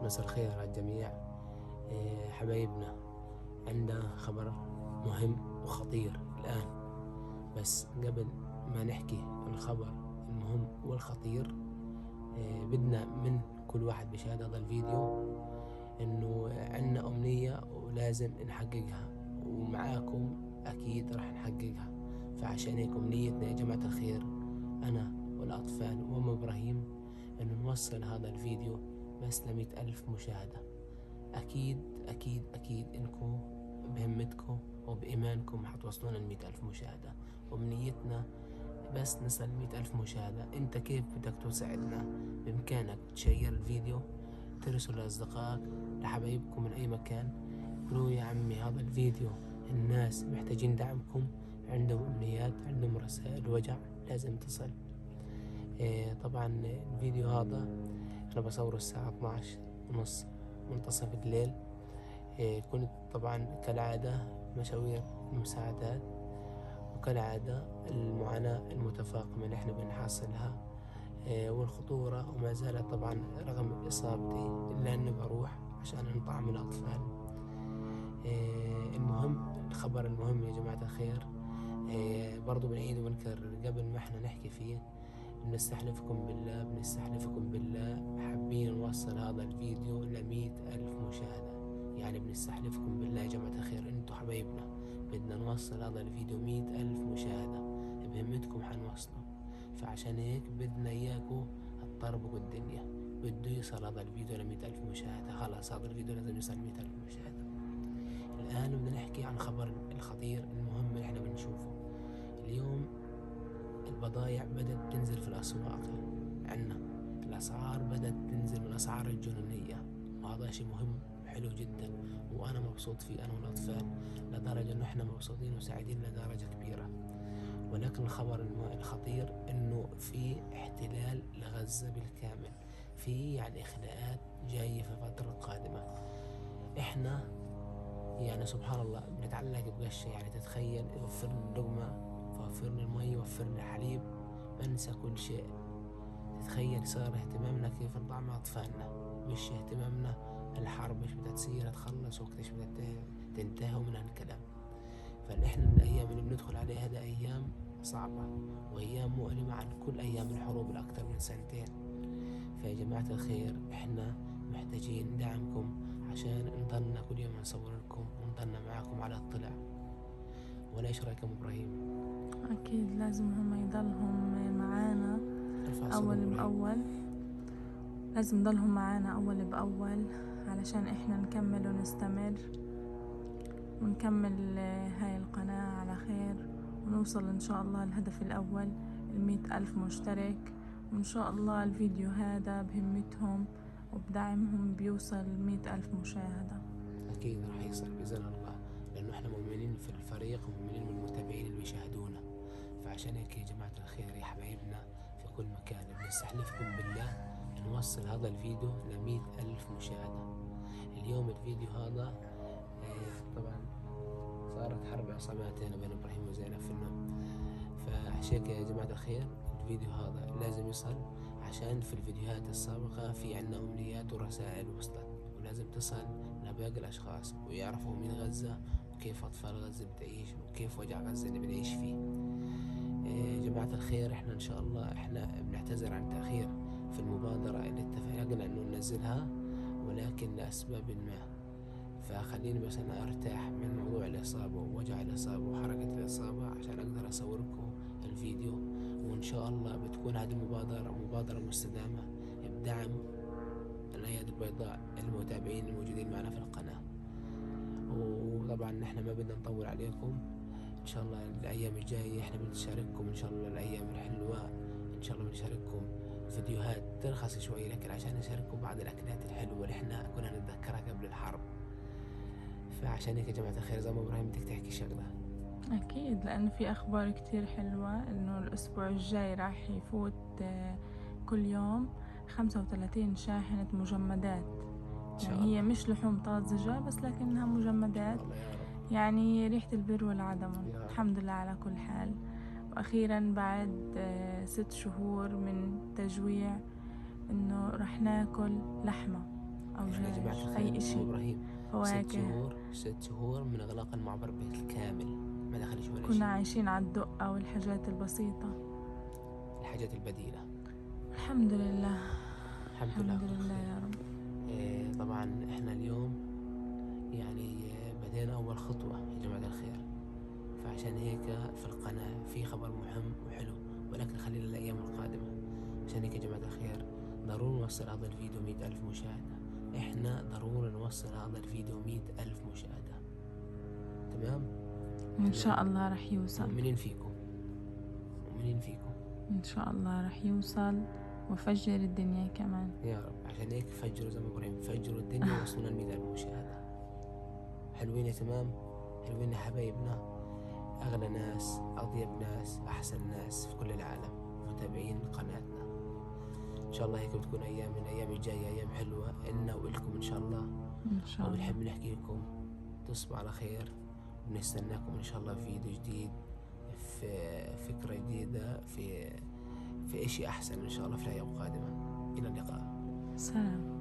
مساء الخير على الجميع. حبايبنا، عندنا خبر مهم وخطير الآن. بس قبل ما نحكي الخبر المهم والخطير، بدنا من كل واحد بيشاهد هذا الفيديو إنه عندنا أمنية ولازم نحققها، ومعاكم أكيد راح نحققها. فعشان هيك أمنيتنا يا جماعة الخير، أنا والأطفال وأم إبراهيم، إنه نوصل هذا الفيديو بس ل100,000 مشاهدة. أكيد أكيد أكيد إنكم بهمتكم وبإيمانكم حتوصلونا ل100,000 مشاهدة. أمنيتنا بس نصل 100,000 مشاهدة. أنت كيف بدك تساعدنا؟ بإمكانك تشير الفيديو، ترسل لأصدقائك، لحبايبكم من أي مكان. قولوا يا عمي هذا الفيديو الناس محتاجين دعمكم، عندهم أمنيات، عندهم رسائل وجع لازم تصل. طبعا الفيديو هذا أنا بصوره الساعة 12:30 منتصف الليل. كنت طبعا كالعادة مشاوير المساعدات، وكالعادة المعاناة المتفاقمة اللي احنا بنحصلها، والخطورة، وما زالت طبعا رغم إصابتي إلا أني بروح عشان نطعم الأطفال. المهم، الخبر المهم يا جماعة الخير، برضو بنعيد ونكرر قبل ما احنا نحكي فيه، بنستحلفكم بالله حابين نوصل هذا الفيديو ل100,000 مشاهدة. يعني بنستحلفكم بالله يا جماعة الخير، انتو حبايبنا، بدنا نوصل هذا الفيديو 100,000 مشاهدة، بهمتكم حنوصله. فعشان هيك بدنا اياكو تطربقوا الدنيا. بده يوصل هذا الفيديو ل100,000 مشاهدة، خلاص هذا الفيديو لازم يوصل 100,000 مشاهدة. الآن بدنا نحكي عن خبر الخطير المهم اللي احنا بنشوفه اليوم. البضائع بدأت تنزل في الأسواق عنا، الأسعار بدأت تنزل من الأسعار الجنونية، وهذا شيء مهم حلو جدا، وأنا مبسوط فيه أنا والأطفال، لدرجة إنه إحنا مبسوطين وسعيدين لدرجة كبيرة. ولكن الخبر الخطير إنه في احتلال لغزة بالكامل، في يعني إخلاءات جاية في الفترة القادمة. إحنا يعني سبحان الله بنتعلق بقشة، يعني تتخيل يوفرنا اللقمة، يوفرنا المي، يوفرنا الحليب، بنسى كل شيء. تتخيل صار اهتمامنا كيف نطعم أطفالنا، مش اهتمامنا الحرب مش بدها تصير تخلص وقتش بدها تنتهي ومن هالكلام. فإحنا الأيام اللي بندخل عليها ده أيام صعبة وأيام مؤلمة عن كل أيام الحروب الأكثر من سنتين. فيا جماعة الخير، إحنا محتاجين دعمكم عشان نضلنا كل يوم نصور لكم ونضلنا معاكم على اطلاع. ولا إيش رأيكم إبراهيم؟ أكيد لازم هم يضلهم معانا أول بأول، لازم يضلهم معانا أول بأول علشان إحنا نكمل ونستمر ونكمل هاي القناة على خير، ونوصل إن شاء الله الهدف الأول 100,000 مشترك. وإن شاء الله الفيديو هذا بهمتهم وبدعمهم بيوصل 100,000 مشاهدة. أكيد راح يصل بإذن الله، لأنه إحنا مؤمنين في الفريق ومؤمنين بالمتابعين اللي بيشاهدونا. فعشان هيك يا جماعة الخير يا حبايبنا في كل مكان، بنستحلفكم بالله نوصل هذا الفيديو ل100,000 مشاهدة. اليوم الفيديو هذا طبعا صارت حرب عصاباتنا بين إبراهيم وزينب في النوم. فعشان هيك يا جماعة الخير الفيديو هذا لازم يصل، عشان في الفيديوهات السابقة في عنا أمنيات ورسائل وصلت، ولازم تصل لباقي الأشخاص ويعرفوا من غزة وكيف أطفال غزة بتعيش وكيف وجع غزة اللي بنعيش فيه. يا جماعة الخير، احنا ان شاء الله احنا بنعتذر عن تأخير في المبادرة اللي اتفقنا انه ننزلها، ولكن لأسباب ما. فخليني بس انا ارتاح من موضوع الإصابة ووجع الإصابة وحركة الإصابة عشان اقدر اصوركم الفيديو. وان شاء الله بتكون هذه مبادرة مستدامة بدعم الأيادي البيضاء المتابعين الموجودين معنا في القناة. وطبعا احنا ما بدنا نطول عليكم، ان شاء الله الايام الجايه احنا بنشارككم ان شاء الله الايام الحلوه، ان شاء الله بنشارككم فيديوهات ترخص شوي، لكن عشان نشارككم بعض الاكلات الحلوه اللي احنا كنا نتذكرها قبل الحرب. فعشان هيك يا جماعه الخير، زي ما ابراهيم بدك تحكي شغله. أكيد، لأن في أخبار كتير حلوة إنه الأسبوع الجاي راح يفوت كل يوم 35 شاحنة مجمدات. يعني هي مش لحوم طازجة بس لكنها مجمدات، يعني ريحة البر والعدم. الحمد لله على كل حال. وأخيرا بعد 6 شهور من تجويع إنه رح ناكل لحمة. أو احنا يا جماعة جاي الخير أي إشي، إبراهيم فواكه. 6 شهور من إغلاق المعبر بالكامل، ما دخلش ولا كنا شيء. عايشين على الدقة والحاجات البسيطة. الحاجات البديلة. الحمد لله. الحمد لله. الحمد لله يا رب. طبعا احنا اليوم يعني بدينا أول خطوة يا جماعة الخير، فعشان هيك في القناة في خبر مهم وحلو، ولكن خلينا الأيام القادمة. عشان هيك يا جماعة الخير ضروري نوصل هذا الفيديو 100,000 مشاهدة. احنا ضروري نوصل هذا الفيديو 100,000 مشاهدة. تمام؟ إن شاء الله رح يوصل. مؤمنين فيكم، مؤمنين فيكم إن شاء الله رح يوصل وفجر الدنيا كمان يا رب. عشان هيك فجروا زي ما إبراهيم، فجروا الدنيا ووصلنا 100,000 مشاهدة. حلوين يا تمام، حلوين يا حبايبنا، أغلى ناس، أطيب ناس، أحسن ناس في كل العالم متابعين قناتنا. إن شاء الله هيك بتكون أيام من الأيام الجاية أيام حلوة إلنا وإلكم إن شاء الله. إن شاء الله. وبنحب نحكي لكم تصبحوا على خير، ونستناكم إن شاء الله في فيديو جديد، في فكرة جديدة، في إشي أحسن إن شاء الله في الأيام القادمة. إلى اللقاء. سلام.